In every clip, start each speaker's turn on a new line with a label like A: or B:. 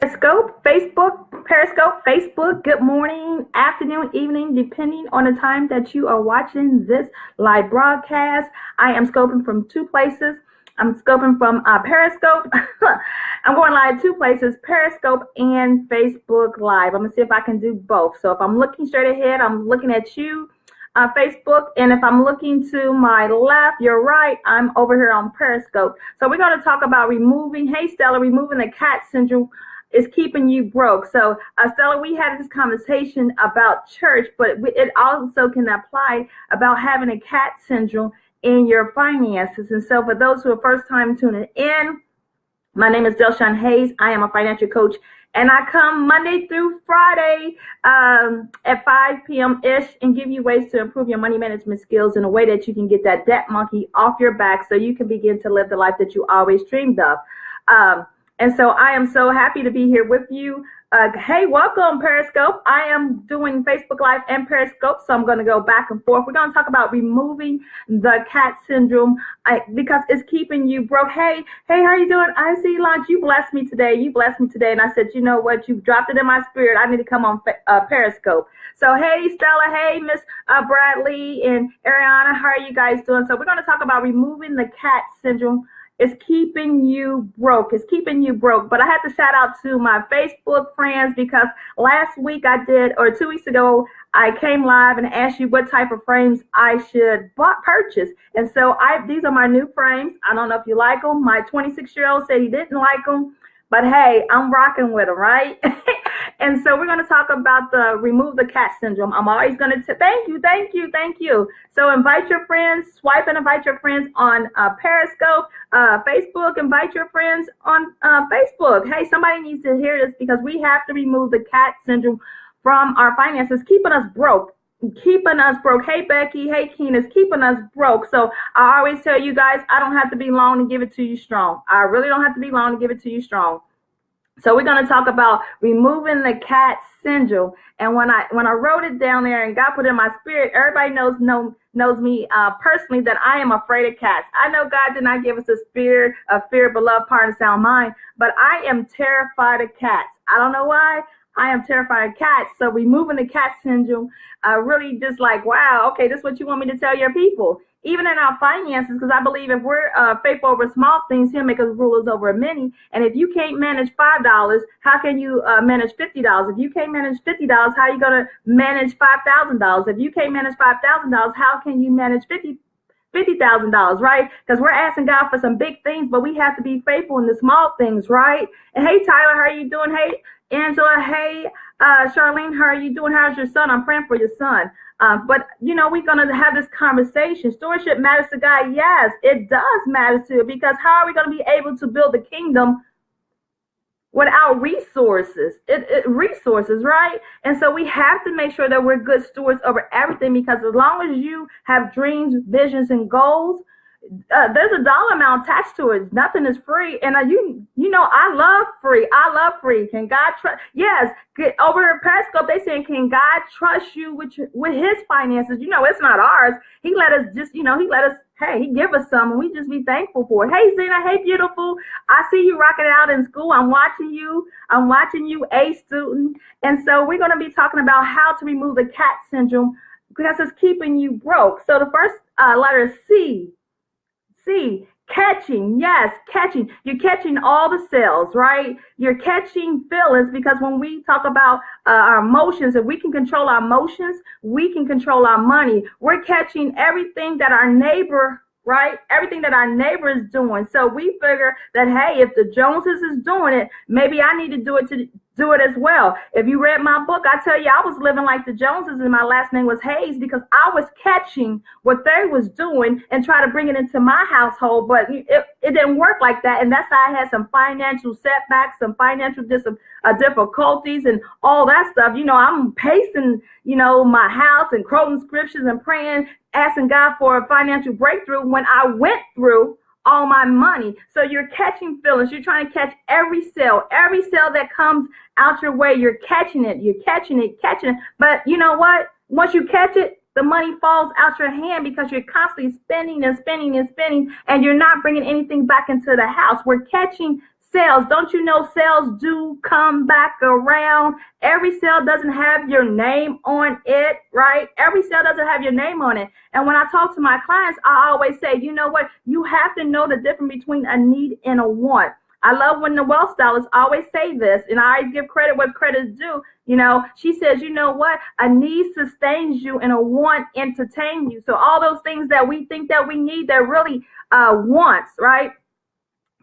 A: Periscope, Facebook, good morning, afternoon, evening, depending on the time that you are watching this live broadcast. I am scoping from two places. I'm scoping from Periscope. I'm going live two places, Periscope and Facebook Live. I'm going to see if I can do both. So if I'm looking straight ahead, I'm looking at you, Facebook. And if I'm looking to my left, your right, I'm over here on Periscope. So we're going to talk about removing the cat syndrome is keeping you broke. So, Stella, we had this conversation about church, but it also can apply about having a cat syndrome in your finances. And so for those who are first time tuning in, my name is Shawn Hayes. I am a financial coach, and I come Monday through Friday at 5 p.m.-ish and give you ways to improve your money management skills in a way that you can get that debt monkey off your back so you can begin to live the life that you always dreamed of. And so I am so happy to be here with you. Hey, welcome, Periscope. I am doing Facebook Live and Periscope, so I'm going to go back and forth. We're going to talk about removing the cat syndrome because it's keeping you broke. Hey, how are you doing? I see you launch. You blessed me today. And I said, you know what? You dropped it in my spirit. I need to come on Periscope. So, hey, Stella. Hey, Miss Bradley and Ariana. How are you guys doing? So we're going to talk about removing the cat syndrome. It's keeping you broke. But I had to shout out to my Facebook friends because last week 2 weeks ago, I came live and asked you what type of frames I should purchase. And so these are my new frames. I don't know if you like them. My 26-year-old said he didn't like them. But hey, I'm rocking with them, right? And so we're going to talk about remove the cat syndrome. I'm always going to thank you. So invite your friends, swipe and invite your friends on Periscope, Facebook, invite your friends on Facebook. Hey, somebody needs to hear this because we have to remove the cat syndrome from our finances, keeping us broke. Hey, Becky. Hey, Keen, is keeping us broke. So I always tell you guys, I don't have to be long to give it to you strong. I really don't have to be long to give it to you strong. So we're going to talk about removing the cat syndrome. And when I wrote it down there and God put it in my spirit, everybody knows me personally that I am afraid of cats. I know God did not give us a spirit of fear, but love, power, and sound mind. But I am terrified of cats. I don't know why. I am terrified of cats. So removing the cat syndrome, really just like, wow, okay, this is what you want me to tell your people. Even in our finances, because I believe if we're faithful over small things, he'll make us rulers over many. And if you can't manage $5, how can you manage $50? If you can't manage $50, how are you going to manage $5,000? If you can't manage $5,000, how can you manage $50,000, right? Because we're asking God for some big things, but we have to be faithful in the small things, right? And hey, Tyler, how are you doing? Hey, Angela, hey, Charlene, how are you doing? How's your son? I'm praying for your son. But, we're going to have this conversation. Stewardship matters to God. Yes, it does matter to you, because how are we going to be able to build the kingdom without resources? Resources, right? And so we have to make sure that we're good stewards over everything, because as long as you have dreams, visions, and goals, there's a dollar amount attached to it. Nothing is free. And I love free. Can God trust? Yes. Over at Periscope, they saying, can God trust you with his finances? It's not ours. He let us he give us some, and we just be thankful for it. Hey, Zena. Hey, beautiful. I see you rocking it out in school. I'm watching you, A student. And so we're going to be talking about how to remove the cat syndrome, because it's keeping you broke. So the first letter is C. Catching. Yes, catching. You're catching all the cells, right? You're catching feelings, because when we talk about our emotions, if we can control our emotions, we can control our money. We're catching everything that our neighbor, right? Everything that our neighbor is doing. So we figure that, hey, if the Joneses is doing it, maybe I need to do it as well. If you read my book, I tell you, I was living like the Joneses, and my last name was Hayes, because I was catching what they was doing and try to bring it into my household, but it didn't work like that. And that's how I had some financial setbacks, some financial difficulties and all that stuff. I'm pacing, my house and quoting scriptures and praying, asking God for a financial breakthrough when I went through all my money. So you're catching feelings. You're trying to catch every cell that comes out your way. You're catching it. But you know what? Once you catch it, the money falls out your hand, because you're constantly spending, and you're not bringing anything back into the house. We're catching sales. Don't you know sales do come back around? Every sale doesn't have your name on it, right? Every sale doesn't have your name on it. And when I talk to my clients, I always say, you know what? You have to know the difference between a need and a want. I love when the wealth stylists always say this, and I always give credit where credit is due. You know, she says, you know what? A need sustains you and a want entertains you. So all those things that we think that we need, they're really wants, right?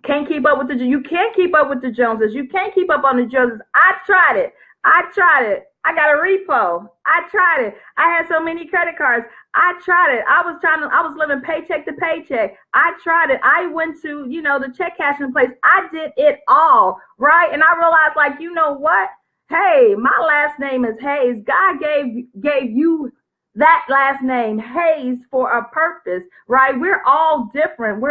A: Can't keep up with you can't keep up with the Joneses. You can't keep up on the Joneses. I tried it. I got a repo. I tried it. I had so many credit cards. I tried it. I was living paycheck to paycheck. I tried it. I went to, the check cashing place. I did it all, right? And I realized, like, you know what? Hey, my last name is Hayes. God gave you that last name, Hayes, for a purpose, right? We're all different.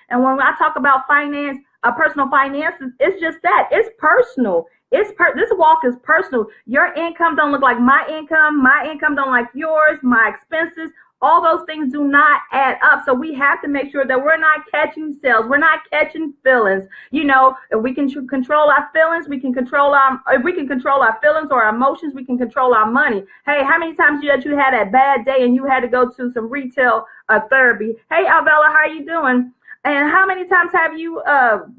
A: And when I talk about finance, personal finances, it's just that. It's personal. This walk is personal. Your income don't look like my income. My income don't like yours. My expenses, all those things do not add up. So we have to make sure that we're not catching sales. We're not catching feelings. If we can control our feelings, if we can control our feelings or our emotions, we can control our money. Hey, how many times that you had a bad day and you had to go to some retail therapy? Hey, Alvela, how are you doing? And how many times have you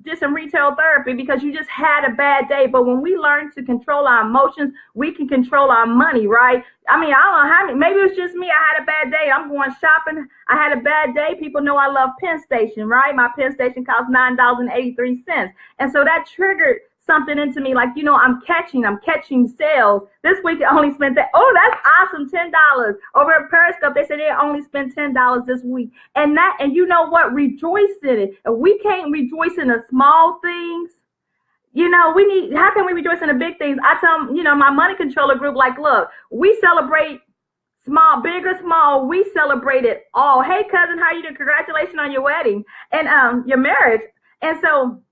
A: did some retail therapy because you just had a bad day? But when we learn to control our emotions, we can control our money, right? I mean, I don't know how many, maybe it's just me. I had a bad day. I'm going shopping. I had a bad day. People know I love Penn Station, right? My Penn Station costs $9.83. And so that triggered something into me, like, I'm catching sales. This week I only spent that. Oh, that's awesome, $10. Over at Periscope, they said they only spent $10 this week. And you know what? Rejoice in it. If we can't rejoice in the small things, how can we rejoice in the big things? I tell my money controller group, like, look, we celebrate small, big or small, we celebrate it all. Hey, cousin, how you doing? Congratulations on your wedding and your marriage. And so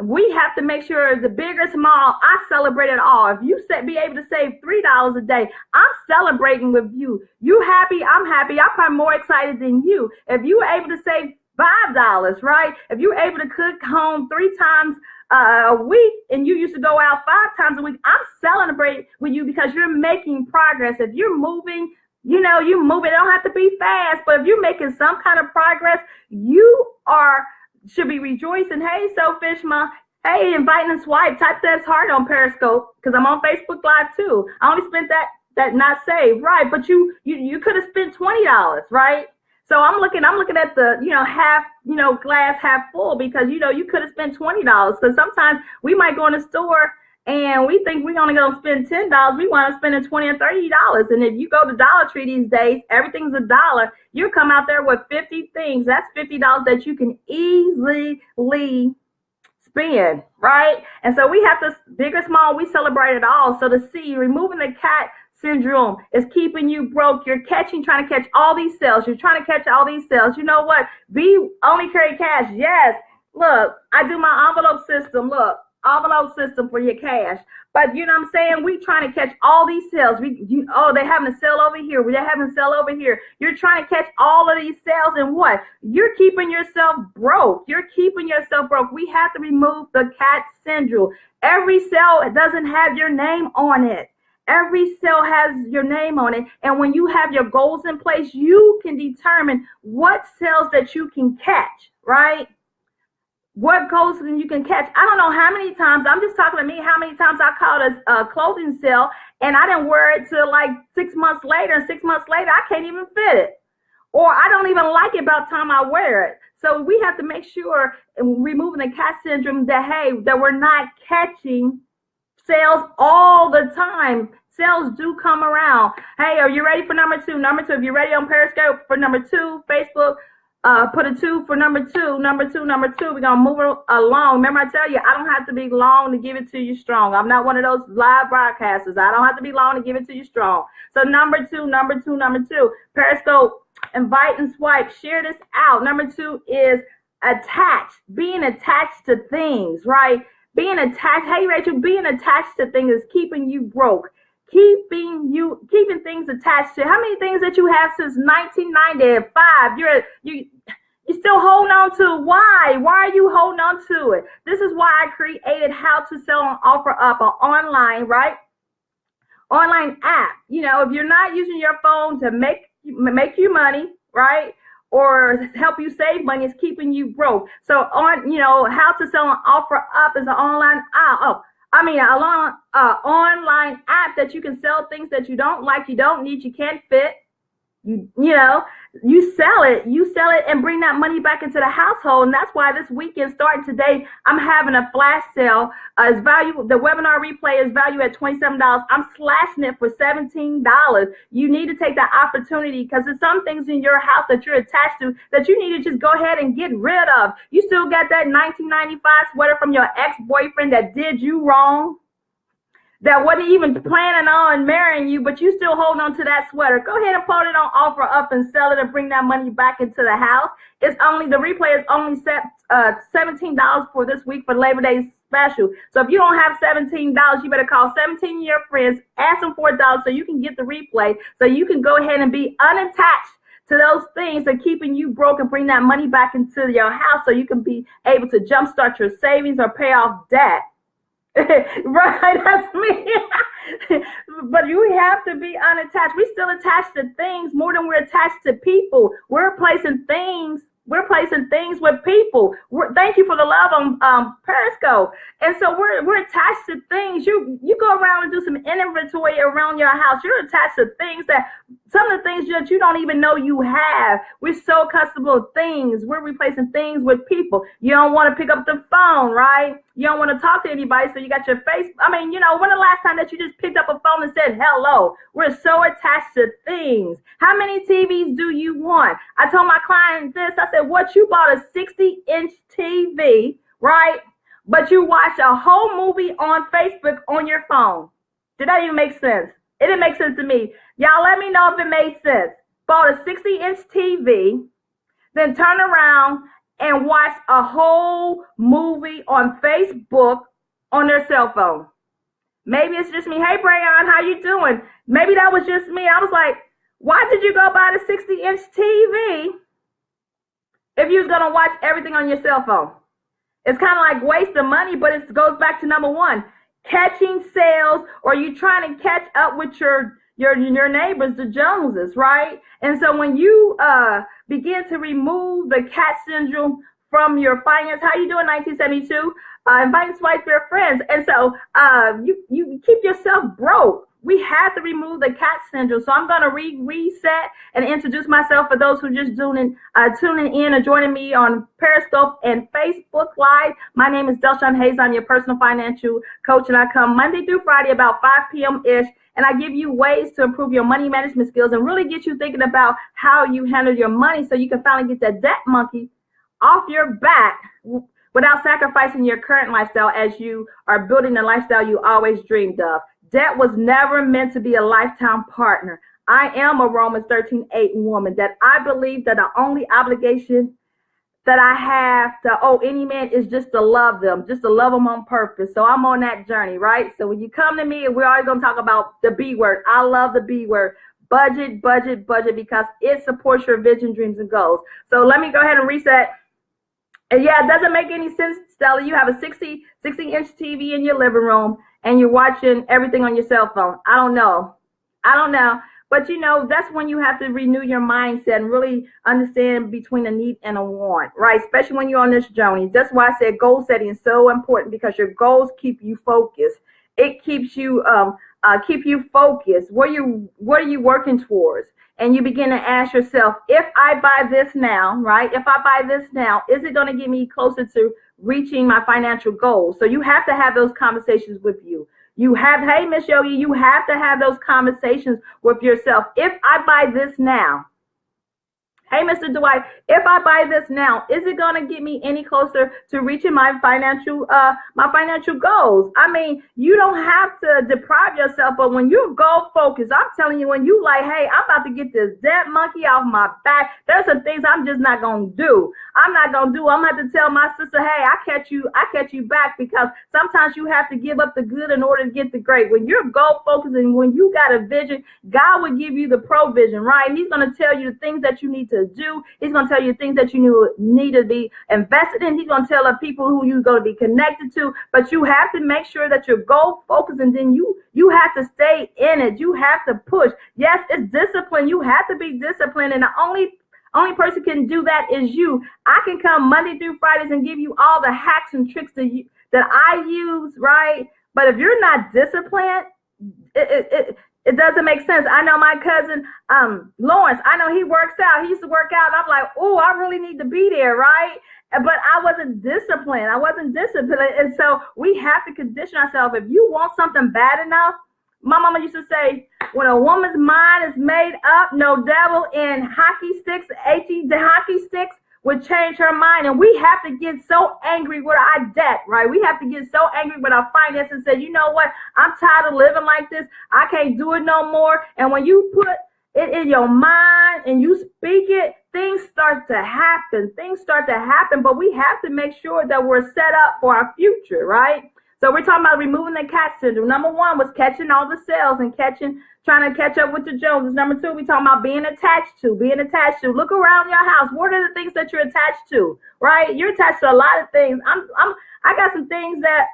A: we have to make sure the big or small, I celebrate it all. If you be able to save $3 a day, I'm celebrating with you. You happy, I'm happy. I'm probably more excited than you. If you were able to save $5, right? If you're able to cook home 3 times a week and you used to go out 5 times a week, I'm celebrating with you because you're making progress. If you're moving, you move. It don't have to be fast, but if you're making some kind of progress, you should be rejoicing. Hey, Fishma. Hey, inviting and swipe. Type that's hard on Periscope because I'm on Facebook Live too. I only spent that not saved, right? But you could have spent $20, right? So I'm looking at the half glass half full because you could have spent $20 because sometimes we might go in the store and we think we're only going to spend $10. We want to spend $20 or $30. And if you go to Dollar Tree these days, everything's $1. You come out there with 50 things. That's $50 that you can easily spend, right? And so we have to, big or small, we celebrate it all. So removing the cat syndrome is keeping you broke. You're trying to catch all these sales. You're trying to catch all these sales. You know what? Only carry cash. Yes. Look, I do my envelope system. Look. Envelope system for your cash. But you know what I'm saying? We trying to catch all these sales. They're having a sale over here. They're having a sale over here. You're trying to catch all of these sales, and what? You're keeping yourself broke. We have to remove the cat syndrome. Every sale doesn't have your name on it. Every sale has your name on it. And when you have your goals in place, you can determine what sales that you can catch, right? What goals you can catch. I don't know how many times, I'm just talking to me, how many times I caught a clothing sale and I didn't wear it till like 6 months later. And 6 months later, I can't even fit it. Or I don't even like it by the time I wear it. So we have to make sure, removing the cat syndrome, that we're not catching sales all the time. Sales do come around. Hey, are you ready for number 2? Number 2, if you're ready on Periscope for number 2, Facebook, put a 2 for number 2. Number 2. We're gonna move it along. Remember, I tell you, I don't have to be long to give it to you strong. I'm not one of those live broadcasters. I don't have to be long to give it to you strong. So number 2. Periscope, invite and swipe. Share this out. Number 2 is attached. Being attached to things, right? Being attached. Hey, Rachel, being attached to things is keeping you broke. Keeping things attached to how many things that you have since 1995. You still holding on to why? Why are you holding on to it? This is why I created How to Sell and Offer Up, an online, right? Online app. You know, if you're not using your phone to make you money, right? Or help you save money, it's keeping you broke. So on, you know, How to Sell and Offer Up is an online online app that you can sell things that you don't like, you don't need, you can't fit. You know, you sell it and bring that money back into the household. And that's why this weekend, starting today, I'm having a flash sale. The webinar replay is valued at $27. I'm slashing it for $17. You need to take that opportunity, because there's some things in your house that you're attached to that you need to just go ahead and get rid of. You still got that 1995 sweater from your ex-boyfriend that did you wrong, that wasn't even planning on marrying you, but you still hold on to that sweater. Go ahead and put it on Offer Up and sell it and bring that money back into the house. The replay is only set $17 for this week for Labor Day special. So if you don't have $17, you better call 17 of your friends, ask them for $1 so you can get the replay, so you can go ahead and be unattached to those things that are keeping you broke and bring that money back into your house, so you can be able to jumpstart your savings or pay off debt. Right, that's me. But you have to be unattached. We still attached to things more than we're attached to people. We're replacing things with people. Thank you for the love on Periscope. And so we're attached to things. You go around and do some inventory around your house. You're attached to things that, some of the things that you don't even know you have. We're so accustomed to things. We're replacing things with people. You don't want to pick up the phone, right? You don't want to talk to anybody, so you got your face. When the last time that you just picked up a phone and said hello? We're so attached to things. How many TVs do you want? I told my client this. I said, what, you bought a 60-inch TV, right? But you watch a whole movie on Facebook on your phone. Did that even make sense? It didn't make sense to me. Y'all let me know if it made sense. Bought a 60-inch TV, then turn around and watch a whole movie on Facebook on their cell phone. Maybe it's just me. Hey, Brayon, how you doing? Maybe that was just me. I was like, why did you go buy the 60-inch TV if you was going to watch everything on your cell phone? It's kind of like waste of money, but it goes back to number one, catching sales, or you trying to catch up with your neighbors, the Joneses, right? And so when you begin to remove the cat syndrome from your finance, how you doing, 1972? Invite swipe your friends. And so you keep yourself broke. We have to remove the cat syndrome. So I'm going to reset and introduce myself for those who are just tuning in or joining me on Periscope and Facebook Live. My name is Shawn Hayes. I'm your personal financial coach, and I come Monday through Friday about 5 p.m.-ish, and I give you ways to improve your money management skills and really get you thinking about how you handle your money, so you can finally get that debt monkey off your back without sacrificing your current lifestyle as you are building the lifestyle you always dreamed of. Debt was never meant to be a lifetime partner. I am a Romans 13:8 woman, that I believe that the only obligation that I have to owe any man is just to love them on purpose. So I'm on that journey, right? So when you come to me, we're always going to talk about the B word. I love the B word. Budget, budget, budget, because it supports your vision, dreams, and goals. So let me go ahead and reset. And yeah, it doesn't make any sense, Stella. You have a 60-inch TV in your living room, and you're watching everything on your cell phone. I don't know. But that's when you have to renew your mindset and really understand between a need and a want, right? Especially when you're on this journey. That's why I said goal setting is so important, because your goals keep you focused. It keeps you focused. What are you working towards? And you begin to ask yourself, if I buy this now, right? If I buy this now, is it going to get me closer to reaching my financial goals? So you have to have those conversations with you. Hey, Miss Yogi, you have to have those conversations with yourself. If I buy this now, hey, Mr. Dwight, if I buy this now, is it going to get me any closer to reaching my financial goals? I mean, you don't have to deprive yourself, but when you're goal focused, I'm telling you, when you like, hey, I'm about to get this debt monkey off my back, there's some things I'm just not going to do. I'm going to have to tell my sister, hey, I catch you back, because sometimes you have to give up the good in order to get the great. When you're goal focused and when you got a vision, God will give you the provision, right? He's going to tell you the things that you need to to do. He's going to tell you things that you need to be invested in. He's going to tell the people who you're going to be connected to. But you have to make sure that you're goal focused, and then you have to stay in it. You have to push. Yes, it's discipline. You have to be disciplined, and the only person can do that is you. I can come Monday through Fridays and give you all the hacks and tricks that I use, right? But if you're not disciplined, it doesn't make sense. I know my cousin, Lawrence, I know he works out. He used to work out. I'm like, oh, I really need to be there, right? But I wasn't disciplined. And so we have to condition ourselves. If you want something bad enough, my mama used to say, when a woman's mind is made up, no devil in hockey sticks, the hockey sticks would change her mind. And we have to get so angry with our debt, right? We have to get so angry with our finances and say, you know what? I'm tired of living like this. I can't do it no more. And when you put it in your mind and you speak it, things start to happen. But we have to make sure that we're set up for our future, right? So we're talking about removing the cat syndrome. Number one was catching all the sales and trying to catch up with the Joneses. Number two, we talking about being attached to. Look around your house. What are the things that you're attached to, right? You're attached to a lot of things. I got some things that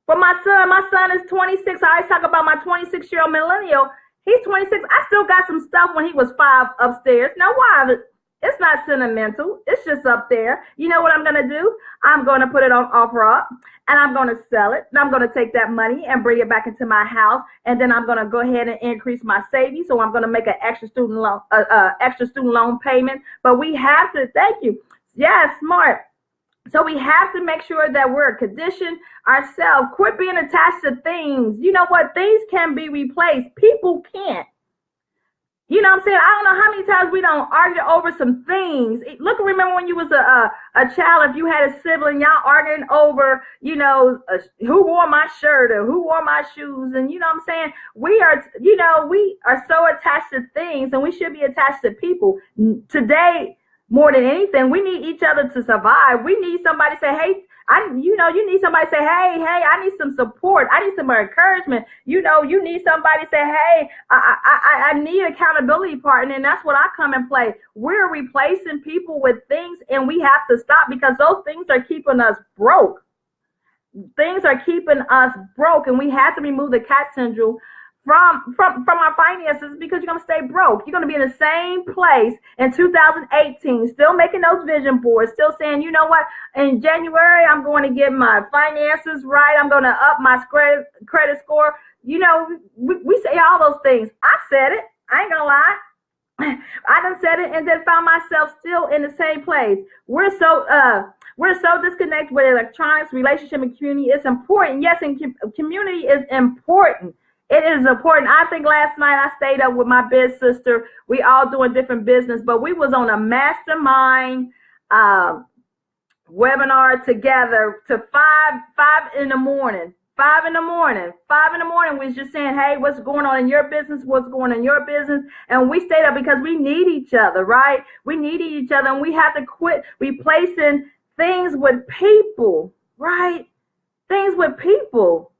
A: for my son is 26. I always talk about my 26-year-old millennial. He's 26. I still got some stuff when he was 5 upstairs. Now, why? It's not sentimental. It's just up there. You know what I'm going to do? I'm going to put it on OfferUp, and I'm going to sell it. And I'm going to take that money and bring it back into my house. And then I'm going to go ahead and increase my savings. So I'm going to make an extra student loan payment. But we have to, thank you. Yeah, smart. So we have to make sure that we're conditioned ourselves. Quit being attached to things. You know what? Things can be replaced. People can't. You know what I'm saying? I don't know how many times we don't argue over some things. Remember when you was a child, if you had a sibling, y'all arguing over, who wore my shirt or who wore my shoes. And you know what I'm saying? We are so attached to things, and we should be attached to people. Today, more than anything, we need each other to survive. We need somebody to say, hey, you need somebody to say, hey, I need some support. I need some encouragement. You need somebody to say, hey, I need an accountability partner. And that's what I come and play. We're replacing people with things, and we have to stop because those things are keeping us broke. Things are keeping us broke, and we have to remove the cat syndrome from our finances because you're going to stay broke. You're going to be in the same place in 2018, still making those vision boards, still saying, you know what, in January, I'm going to get my finances right. I'm going to up my credit score. We say all those things. I said it. I ain't going to lie. I done said it and then found myself still in the same place. We're so disconnected with electronics, relationship, and community. It's important. Yes, and community is important. It is important. I think last night I stayed up with my big sister. We all doing different business, but we was on a mastermind webinar together to 5 in the morning. 5 in the morning. 5 in the morning, we was just saying, hey, what's going on in your business? What's going on in your business? And we stayed up because we need each other, right? We need each other, and we have to quit replacing things with people, right? Things with people.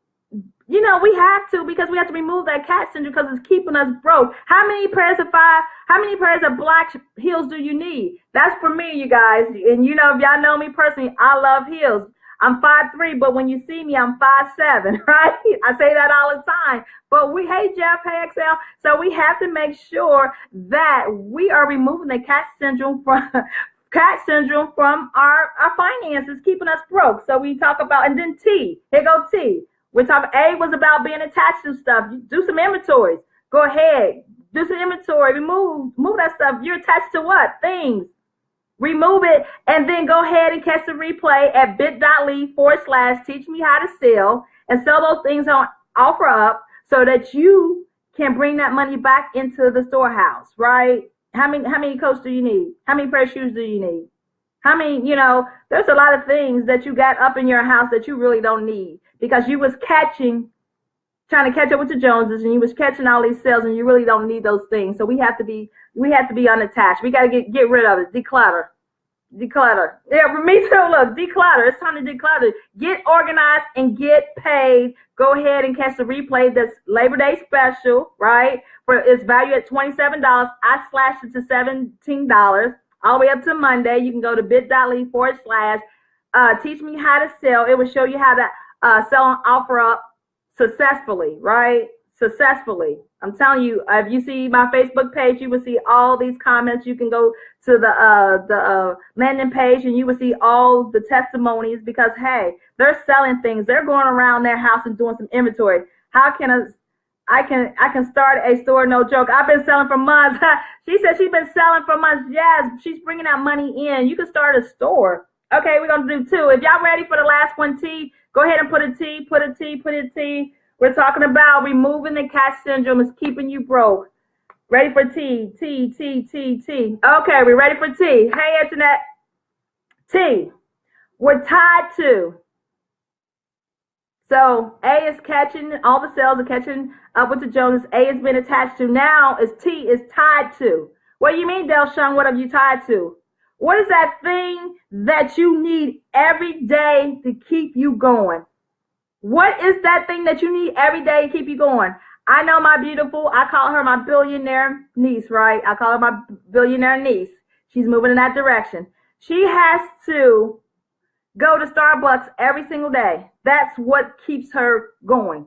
A: We have to, because we have to remove that cat syndrome because it's keeping us broke. How many pairs of black heels do you need? That's for me, you guys. And if y'all know me personally, I love heels. I'm 5'3", but when you see me, I'm 5'7", right? I say that all the time. But hey, Jeff, hey, XL. So we have to make sure that we are removing the cat syndrome from our finances, keeping us broke. So we talk about, and then T. Here go T. We're talking, A was about being attached to stuff. Do some inventories. Go ahead. Do some inventory. Remove that stuff. You're attached to what? Things. Remove it, and then go ahead and catch the replay at bit.ly/teach me how to sell, and sell those things on OfferUp so that you can bring that money back into the storehouse, right? How many coats do you need? How many pair of shoes do you need? How many, there's a lot of things that you got up in your house that you really don't need because you was trying to catch up with the Joneses, and you was catching all these sales, and you really don't need those things. So we have to be unattached. We got to get rid of it, declutter. Declutter. Yeah, for me too. Look, declutter. It's time to declutter. Get organized and get paid. Go ahead and catch the replay. That's Labor Day special, right? For it's valued at $27. I slashed it to $17 all the way up to Monday. You can go to bit.ly/. Teach me how to sell. It will show you how to sell and offer up successfully, right? Successfully. I'm telling you, if you see my Facebook page, you will see all these comments. You can go to the landing page and you will see all the testimonies because, hey, they're selling things. They're going around their house and doing some inventory. How can I can start a store, no joke. I've been selling for months. She said she's been selling for months. Yes, she's bringing that money in. You can start a store. Okay, we're going to do two. If y'all ready for the last one, T, go ahead and put a T, put a T, put a T. We're talking about removing the cat syndrome is keeping you broke. Ready for T, T, T, T, T. Okay, we're ready for T. Hey, Internet. T, we're tied to. So A is catching, all the cells are catching up with the Jonas. A has been attached to. Now is T is tied to. What do you mean, Shawn? What have you tied to? What is that thing that you need every day to keep you going? What is that thing that you need every day to keep you going? I know my beautiful, I call her my billionaire niece, right? I call her my billionaire niece. She's moving in that direction. She has to go to Starbucks every single day. That's what keeps her going.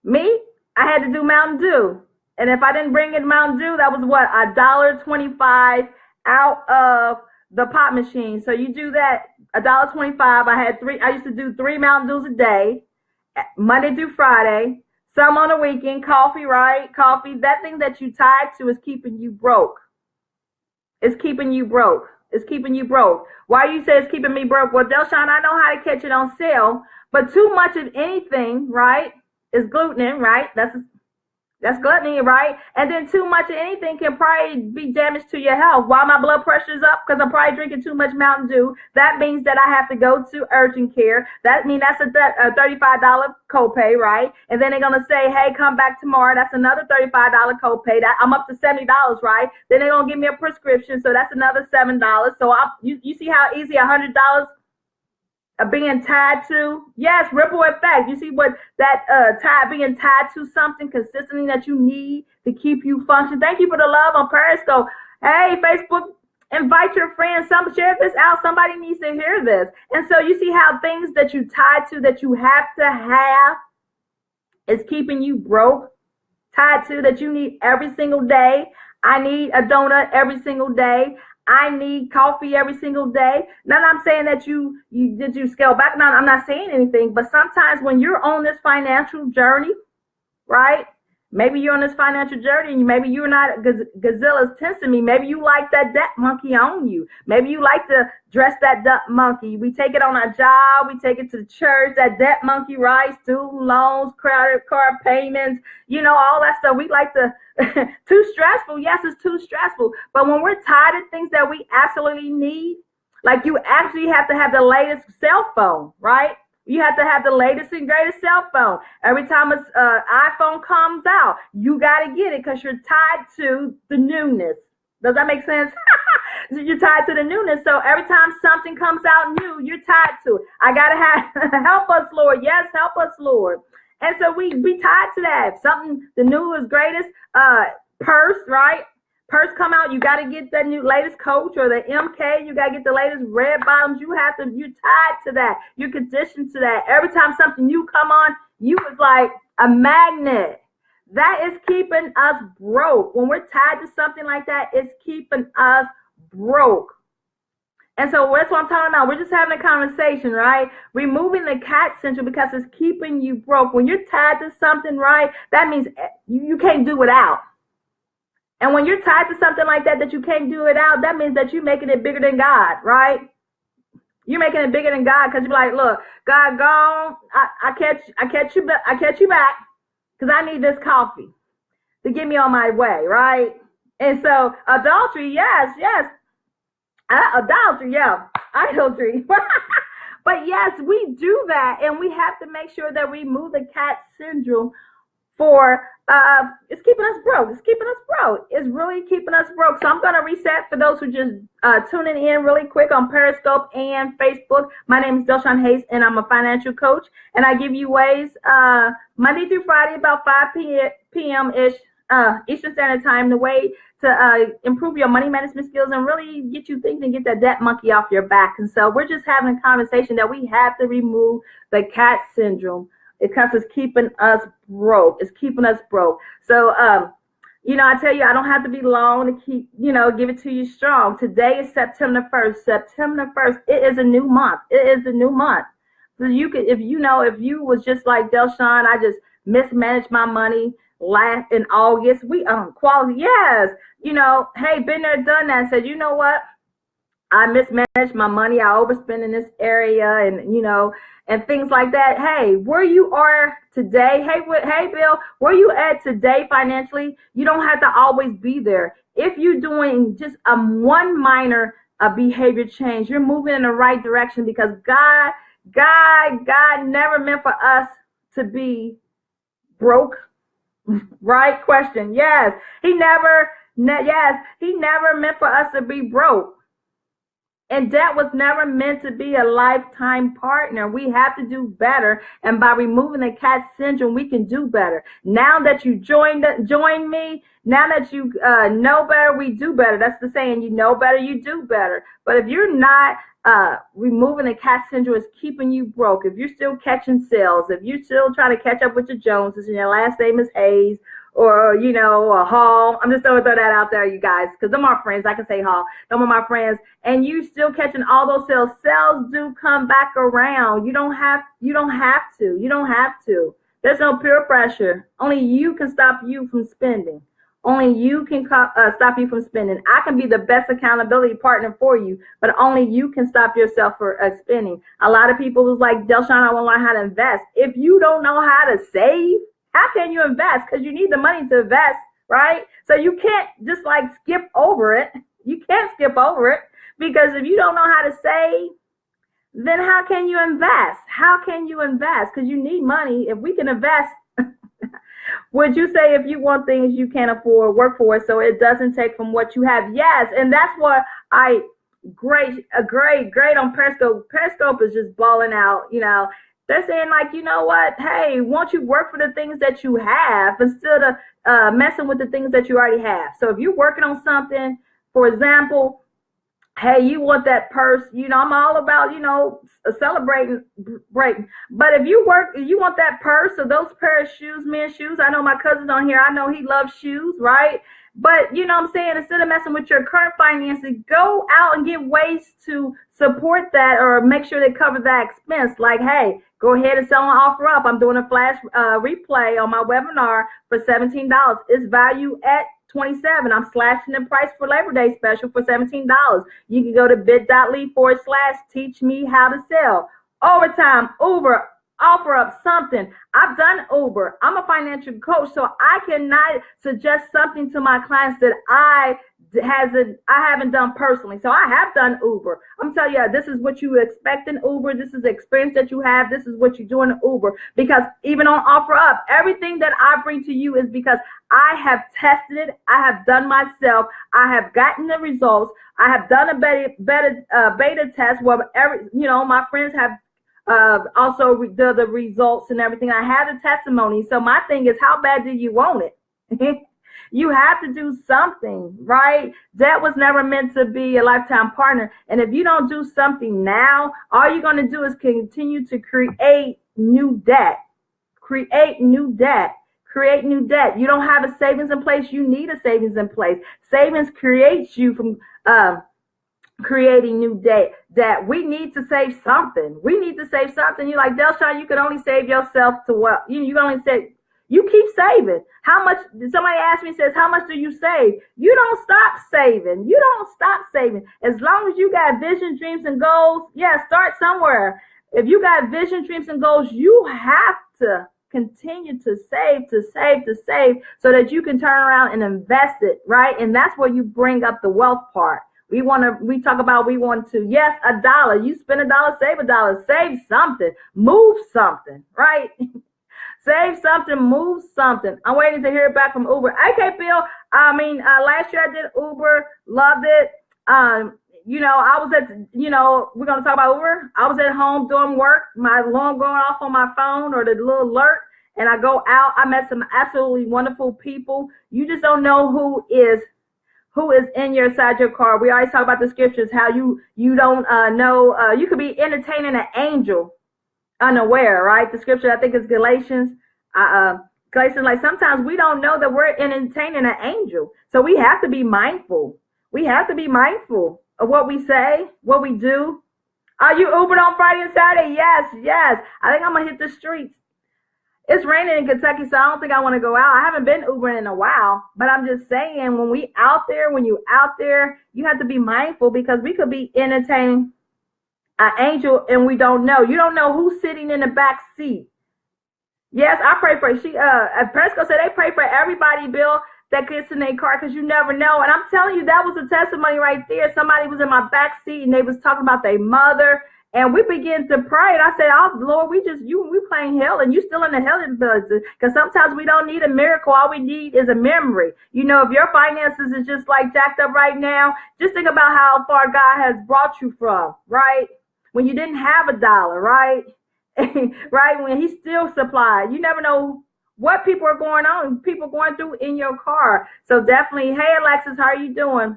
A: Me, I had to do Mountain Dew. And if I didn't bring in Mountain Dew, that was what, $1.25 out of the pop machine. So you do that, $1.25. I used to do 3 Mountain Dews a day, Monday through Friday, some on the weekend, coffee, right? Coffee. That thing that you tied to is keeping you broke. It's keeping you broke. It's keeping you broke. Why you say it's keeping me broke? Well, Shawn, I know how to catch it on sale, but too much of anything, right, is gluten, right? That's gluttony, right? And then too much of anything can probably be damage to your health. While my blood pressure is up because I'm probably drinking too much Mountain Dew, that means that I have to go to urgent care. That means that's a $35 copay, right? And then they're going to say, hey, come back tomorrow. That's another $35 copay. I'm up to $70, right? Then they're going to give me a prescription, so that's another $7. So you see how easy $100 being tied to, yes, ripple effect. You see what that being tied to something consistently that you need to keep you functioning. Thank you for the love on Periscope. Hey, Facebook, invite your friends. Share this out. Somebody needs to hear this. And so you see how things that you tied to that you have to have is keeping you broke. Tied to that you need every single day. I need a donut every single day. I need coffee every single day. Now, I'm saying that you scale back. Now, I'm not saying anything, but sometimes when you're on this financial journey, right? Maybe you're on this financial journey and maybe you're not gazella's testing me. Maybe you like that debt monkey on you. Maybe you like to dress that debt monkey. We take it on our job. We take it to the church. That debt monkey, right? Student loans, credit card payments, all that stuff. We like to, too stressful. Yes, it's too stressful. But when we're tired of things that we absolutely need, like you actually have to have the latest cell phone, right? You have to have the latest and greatest cell phone. Every time an iPhone comes out, you got to get it because you're tied to the newness. Does that make sense? You're tied to the newness. So every time something comes out new, you're tied to it. I got to have, help us, Lord. Yes, help us, Lord. And so we tied to that. Something, the new is greatest, purse, right? Purse come out, you got to get the new latest Coach or the MK. You got to get the latest red bottoms. You're tied to that. You're conditioned to that. Every time something new come on, you was like a magnet. That is keeping us broke. When we're tied to something like that, it's keeping us broke. And so that's what I'm talking about. We're just having a conversation, right? Removing the cat syndrome because it's keeping you broke. When you're tied to something, right, that means you can't do without. And when you're tied to something like that you can't do it out, that means that you're making it bigger than God, right? You're making it bigger than God because you're like, look, God gone. I catch you back because I need this coffee to get me on my way, right? And so adultery, yes. Adultery, yeah. Idolatry. But yes, we do that, and we have to make sure that we remove the cat syndrome for it's keeping us broke. It's keeping us broke. It's really keeping us broke. So I'm gonna reset for those who just tuning in really quick on Periscope and Facebook. My name is Shawn Hayes, and I'm a financial coach. And I give you ways Monday through Friday about 5 p.m. ish Eastern Standard Time, the way to improve your money management skills and really get you thinking and get that debt monkey off your back. And so we're just having a conversation that we have to remove the cat syndrome, because it's keeping us broke. It's keeping us broke. So, I tell you, I don't have to be long to keep, give it to you strong. Today is September 1st. September 1st, it is a new month. It is a new month. So you could, if you was just like Shawn, I just mismanaged my money last in August. We quality, yes. Hey, been there, done that. Said, you know what? I mismanaged my money. I overspent in this area, and things like that. Hey, where you are today, hey, Bill, where you at today financially? You don't have to always be there. If you're doing just one minor behavior change, you're moving in the right direction, because God never meant for us to be broke. Right? Question. Yes, he never meant for us to be broke. And debt was never meant to be a lifetime partner. We have to do better. And by removing the cat syndrome, we can do better. Now that you join me, now that you know better, we do better. That's the saying, you know better, you do better. But if you're not removing the cat syndrome, is keeping you broke. If you're still catching sales, if you're still trying to catch up with your Joneses and your last name is Hayes, or, a Hall. I'm just going to throw that out there, you guys, because them are friends. I can say Hall. Them are my friends. And you still catching all those sales. Sales do come back around. You don't have to. There's no peer pressure. Only you can stop you from spending. Only you can stop you from spending. I can be the best accountability partner for you, but only you can stop yourself for spending. A lot of people was like, Shawn, I want to learn how to invest. If you don't know how to save, how can you invest? Because you need the money to invest, right? So you can't just skip over it. You can't skip over it, because if you don't know how to save, then how can you invest? How can you invest? Because you need money. If we can invest, would you say if you want things you can't afford, work for it so it doesn't take from what you have? Yes, and that's what great on Periscope. Periscope is just balling out, They're saying you know what? Hey, won't you work for the things that you have instead of messing with the things that you already have? So if you're working on something, for example, hey, you want that purse, I'm all about, celebrating, breaking. But if you want that purse or those pair of shoes, men's shoes, I know my cousin's on here, I know he loves shoes, right? But you know what I'm saying, instead of messing with your current finances, go out and get ways to support that or make sure they cover that expense. Like, hey, go ahead and sell an offer up. I'm doing a flash replay on my webinar for $17. It's value at $27. I'm slashing the price for Labor Day special for $17. You can go to bit.ly/teach me how to sell. Overtime, Uber, offer up something. I've done Uber. I'm a financial coach, so I cannot suggest something to my clients that I haven't done personally. So I have done Uber. I'm telling you, this is what you expect in Uber. This is the experience that you have. This is what you do in Uber. Because even on Offer Up, everything that I bring to you is because I have tested it. I have done myself. I have gotten the results. I have done a beta test where my friends have also the results and everything. I have the testimony. So my thing is, how bad do you want it? You have to do something, right? Debt was never meant to be a lifetime partner. And if you don't do something now, all you're going to do is continue to create new debt. Create new debt. You don't have a savings in place. You need a savings in place. Savings creates you from creating new debt. We need to save something. You're like, Shawn, you can only save yourself to what? You can only save. You keep saving. How much? Somebody asked me, says, how much do you save? You don't stop saving. As long as you got vision, dreams, and goals, start somewhere. If you got vision, dreams, and goals, you have to continue to save so that you can turn around and invest it, right? And that's where you bring up the wealth part. We want to, yes, $1. You spend $1, save $1, save something, move something, right? Save something, move something. I'm waiting to hear back from Uber. Okay, Bill. Last year I did Uber, loved it. I was we're gonna talk about Uber. I was at home doing work, my alarm going off on my phone or the little alert, and I go out. I met some absolutely wonderful people. You just don't know who is in your side your car. We always talk about the scriptures, how you don't know. You could be entertaining an angel unaware, right? The scripture, I think, is Galatians. Galatians, like sometimes we don't know that we're entertaining an angel. So we have to be mindful. We have to be mindful of what we say, what we do. Are you Ubered on Friday and Saturday? Yes, yes. I think I'm going to hit the streets. It's raining in Kentucky, so I don't think I want to go out. I haven't been Ubering in a while, but I'm just saying when you out there, you have to be mindful because we could be entertaining an angel and we don't know. You don't know who's sitting in the back seat. Yes, I pray for Presco said they pray for everybody, Bill, that gets in their car because you never know. And I'm telling you, that was a testimony right there. Somebody was in my back seat and they was talking about their mother. And we began to pray. And I said, oh, Lord, we playing hell and you still in the hell because sometimes we don't need a miracle. All we need is a memory. You know, if your finances is just like jacked up right now, just think about how far God has brought you from, right? When you didn't have $1, right? Right? When he still supplied. You never know what people are going through in your car. So definitely, hey, Alexis, how are you doing?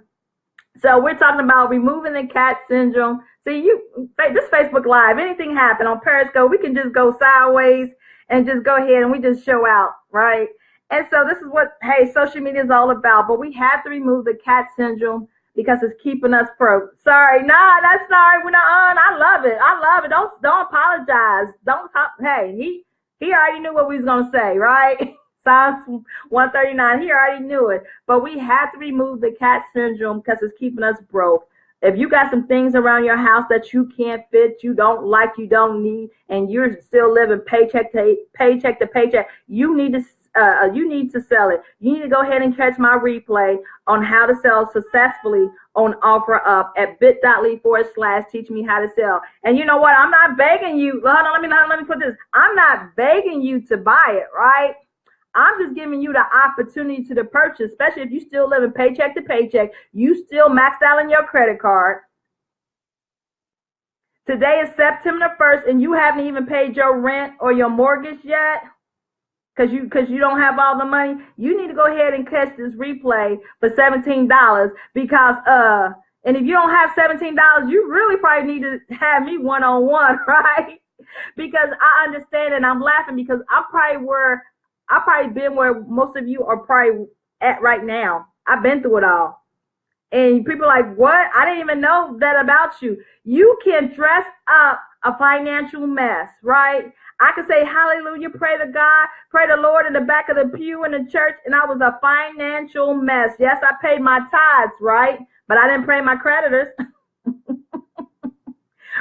A: So we're talking about removing the cat syndrome. See, this Facebook Live, anything happen on Periscope, we can just go sideways and just go ahead and we just show out, right? And so this is what, hey, social media is all about. But we have to remove the cat syndrome because it's keeping us pro. Sorry, that's sorry. We're not on. I love it. Don't apologize. Hey, he already knew what we was gonna say, right? Psalms 139. He already knew it. But we have to remove the cat syndrome because it's keeping us broke. If you got some things around your house that you can't fit, you don't like, you don't need, and you're still living paycheck to paycheck, you need to sell it. You need to go ahead and catch my replay on how to sell successfully on OfferUp at bit.ly/teach me how to sell. And you know what? I'm not begging you. Hold on, let me put this. I'm not begging you to buy it, right? I'm just giving you the opportunity to the purchase, especially if you still living paycheck to paycheck. You still maxed out on your credit card. Today is September 1st, and you haven't even paid your rent or your mortgage yet because you don't have all the money. You need to go ahead and catch this replay for $17 because and if you don't have $17, you really probably need to have me one-on-one, right? Because I understand and I'm laughing because I've probably been where most of you are probably at right now. I've been through it all. And people are like, what? I didn't even know that about you. You can dress up a financial mess, right? I could say hallelujah, pray to God, pray the Lord in the back of the pew in the church, and I was a financial mess. Yes, I paid my tithes, right? But I didn't pay my creditors.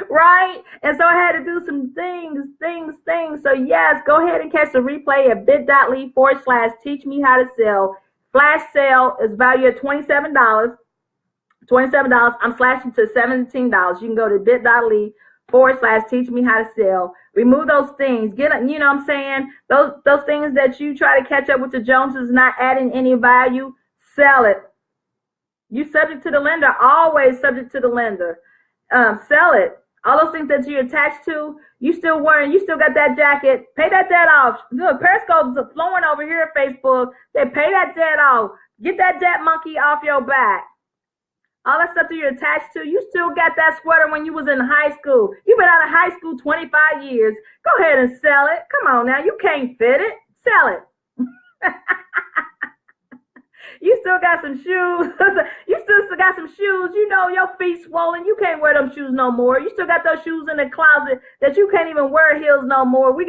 A: Right? And so I had to do some things. So yes, go ahead and catch the replay at bit.ly/teach me how to sell. Flash sale is valued at $27. I'm slashing to $17. You can go to bit.ly/teach me how to sell. Remove those things. You know what I'm saying? Those things that you try to catch up with the Joneses, not adding any value, sell it. You subject to the lender, always subject to the lender. Sell it. All those things that you're attached to, you still wearing, you still got that jacket, pay that debt off. Look, Periscope's flowing over here at Facebook. They pay that debt off. Get that debt monkey off your back. All that stuff that you're attached to, you still got that sweater when you was in high school. You've been out of high school 25 years. Go ahead and sell it. Come on now, you can't fit it. Sell it. You still got some shoes. You still got some shoes. You know your feet swollen. You can't wear them shoes no more. You still got those shoes in the closet that you can't even wear heels no more. We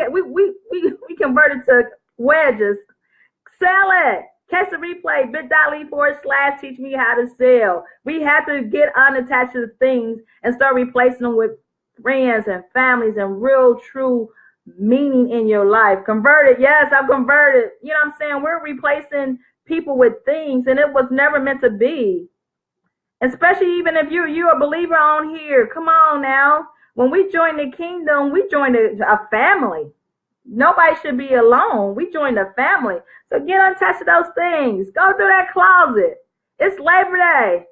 A: converted to wedges. Sell it. Catch the replay. bit.ly/teach me how to sell. We have to get unattached to things and start replacing them with friends and families and real, true meaning in your life. Converted. Yes, I'm converted. You know what I'm saying? We're replacing people with things, and it was never meant to be. Especially even if you're a believer on here. Come on now. When we join the kingdom, we join a family. Nobody should be alone. We join the family. So get untouched of those things. Go through that closet. It's Labor Day.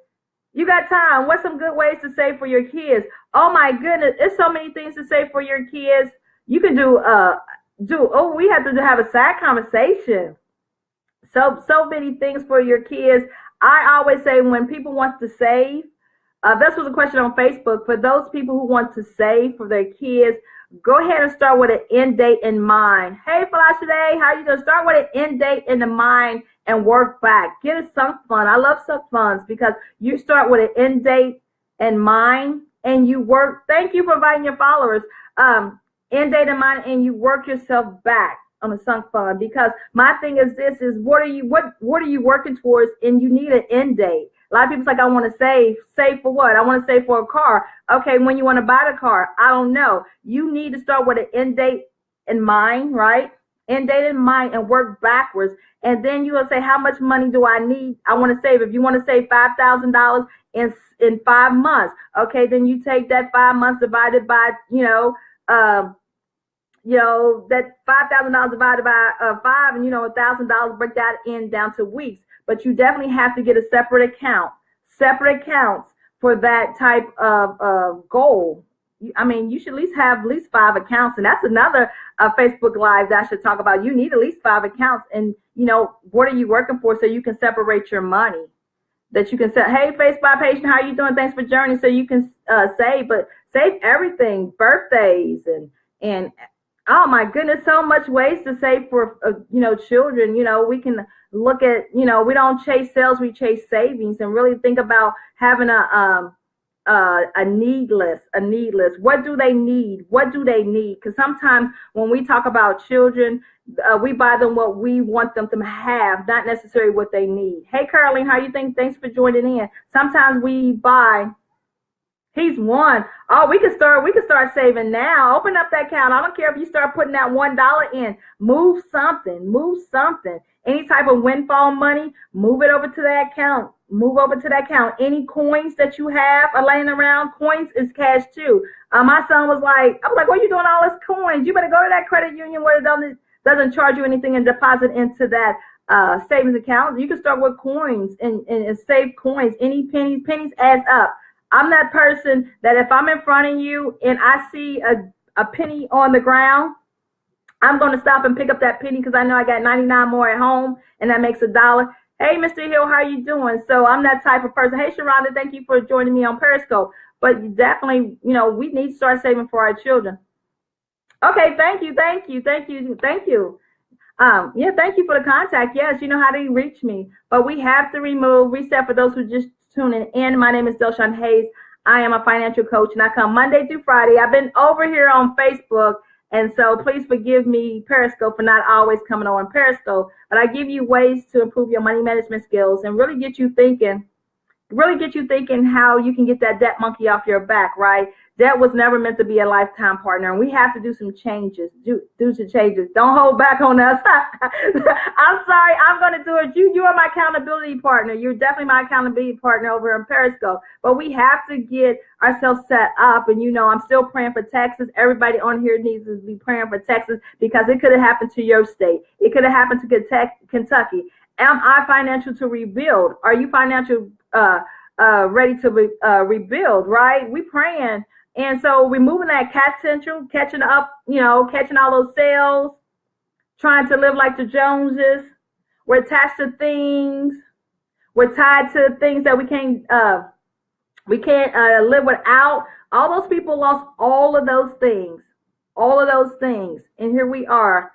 A: You got time. What's some good ways to save for your kids? Oh my goodness, it's so many things to save for your kids. You can we have to have a side conversation. So many things for your kids. I always say when people want to save, this was a question on Facebook. For those people who want to save for their kids, go ahead and start with an end date in mind. Hey, Felicia Day, how you doing? Start with an end date in the mind and work back. Get a sunk fund. I love sunk funds because you start with an end date in mind and you work. Thank you for inviting your followers. End date in mind and you work yourself back on a sunk fund, because my thing is this is what are you working towards, and you need an end date. A lot of people's like, I want to save for what? I want to save for a car. Okay, when you want to buy the car, I don't know. You need to start with an end date in mind, right? End date in mind and work backwards. And then you will say, how much money do I need? I want to save. If you want to save $5,000 in 5 months, okay, then you take that 5 months divided by, that $5,000 divided by 5, and $1,000, break that down to weeks. But you definitely have to get a separate accounts for that type of goal. You should at least have at least 5 accounts, and that's another Facebook Live that I should talk about. You need at least 5 accounts, and what are you working for, so you can separate your money. That you can say, hey, Facebook patient, how are you doing? Thanks for joining. So you can save, but save everything, birthdays and oh my goodness, so much ways to save for children. We can look at we don't chase sales, we chase savings, and really think about having a need list. What do they need? Because sometimes when we talk about children, we buy them what we want them to have, not necessarily what they need. Hey, Caroline, how you think? Thanks for joining in. Sometimes we buy. He's one. Oh, we can start saving now. Open up that account. I don't care if you start putting that $1 in. Move something. Any type of windfall money, move it over to that account. Any coins that you have are laying around, coins is cash too. My son was like, what are you doing all this coins? You better go to that credit union where it doesn't charge you anything and deposit into that savings account. You can start with coins and save coins. Any pennies adds up. I'm that person that if I'm in front of you and I see a penny on the ground, I'm going to stop and pick up that penny because I know I got 99 more at home, and that makes $1. Hey, Mr. Hill, how you doing? So I'm that type of person. Hey, Sharonda, thank you for joining me on Periscope. But definitely, we need to start saving for our children. Okay, thank you. Thank you for the contact. Yes, you know how to reach me. But we have to reset for those who just tuning in. My name is Shawn Hayes. I am a financial coach, and I come Monday through Friday. I've been over here on Facebook, and so please forgive me, Periscope, for not always coming on Periscope. But I give you ways to improve your money management skills and really get you thinking how you can get that debt monkey off your back, right? Debt was never meant to be a lifetime partner, and we have to do some changes. Do some changes. Don't hold back on us. I'm sorry. I'm going to do it. You are my accountability partner. You're definitely my accountability partner over in Periscope. But we have to get ourselves set up, and I'm still praying for Texas. Everybody on here needs to be praying for Texas because it could have happened to your state. It could have happened to Kentucky. Am I financial to rebuild? Are you financial ready to rebuild, right? We praying. And so we're moving that cat central, catching up, catching all those sales, trying to live like the Joneses. We're attached to things. We're tied to things that we can't live without. All those people lost all of those things. And here we are.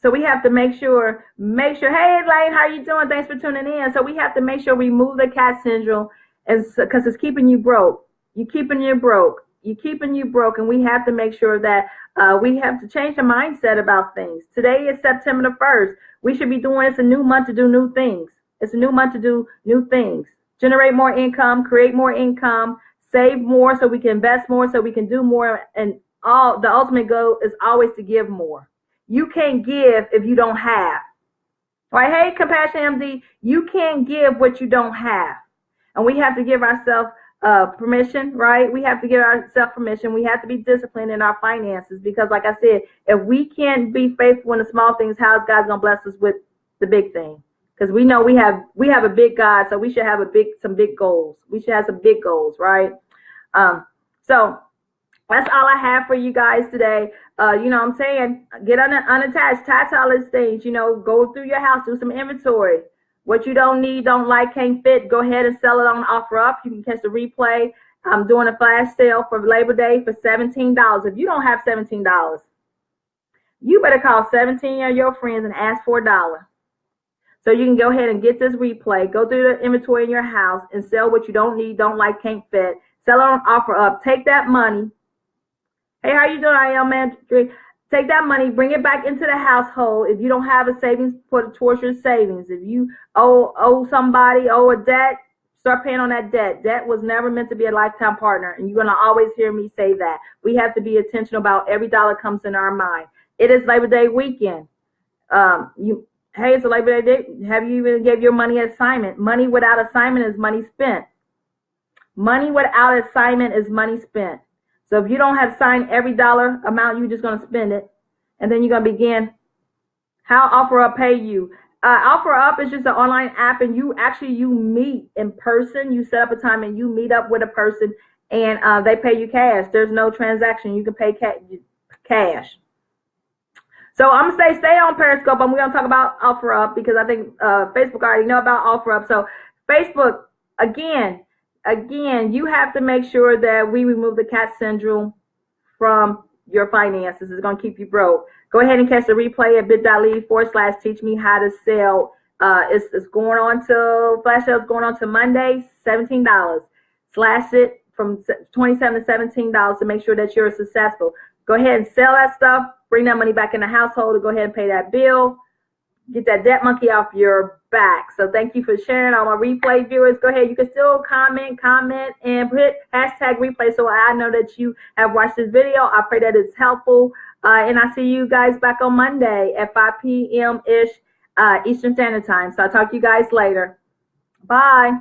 A: So we have to make sure, hey, Elaine, how you doing? Thanks for tuning in. So we have to make sure we move the cat syndrome because it's keeping you broke. You're keeping you broke. And we have to make sure that we have to change the mindset about things. Today is September the 1st. We should be doing, it's a new month to do new things. Generate more income, create more income, save more so we can invest more, so we can do more. And the ultimate goal is always to give more. You can't give if you don't have. Right? Hey, Compassion MD, you can't give what you don't have. And we have to give ourselves permission, right? We have to give ourselves permission. We have to be disciplined in our finances because, like I said, if we can't be faithful in the small things, how's God gonna bless us with the big thing? Because we know we have a big God, so we should have some big goals. We should have some big goals, right? So that's all I have for you guys today. You know what I'm saying? Get unattached, tie to all these things. You know, go through your house, do some inventory. What you don't need, don't like, can't fit, go ahead and sell it on OfferUp. You can catch the replay. I'm doing a flash sale for Labor Day for $17. If you don't have $17, you better call 17 of your friends and ask for $1. So you can go ahead and get this replay, go through the inventory in your house and sell what you don't need, don't like, can't fit. Sell it on OfferUp. Take that money. Hey, how you doing? I am man. Take that money, bring it back into the household. If you don't have a savings, put it towards your savings. If you owe somebody, owe a debt, start paying on that debt. Debt was never meant to be a lifetime partner, and you're going to always hear me say that. We have to be intentional about every dollar comes in our mind. It is Labor Day weekend. Hey, it's a Labor Day. Have you even gave your money an assignment? Money without assignment is money spent. Money without assignment is money spent. So if you don't have signed every dollar amount, you're just going to spend it. And then you're going to begin. How OfferUp pay you? OfferUp is just an online app, and you meet in person. You set up a time and you meet up with a person, and they pay you cash. There's no transaction. You can pay cash. So I'm going to stay on Periscope. We're going to talk about OfferUp because I think Facebook already know about OfferUp. So Facebook, again, you have to make sure that we remove the cat syndrome from your finances. It's going to keep you broke. Go ahead and catch the replay at bit.ly/teach me how to sell. It's going on till flash sale is going on to Monday, $17. Slash it from $27 to $17 to make sure that you're successful. Go ahead and sell that stuff. Bring that money back in the household to go ahead and pay that bill. Get that debt monkey off your back. So thank you for sharing. All my replay viewers, go ahead. You can still comment, and put hashtag replay so I know that you have watched this video. I pray that it's helpful. And I see you guys back on Monday at 5 p.m. ish Eastern Standard Time. So I'll talk to you guys later. Bye.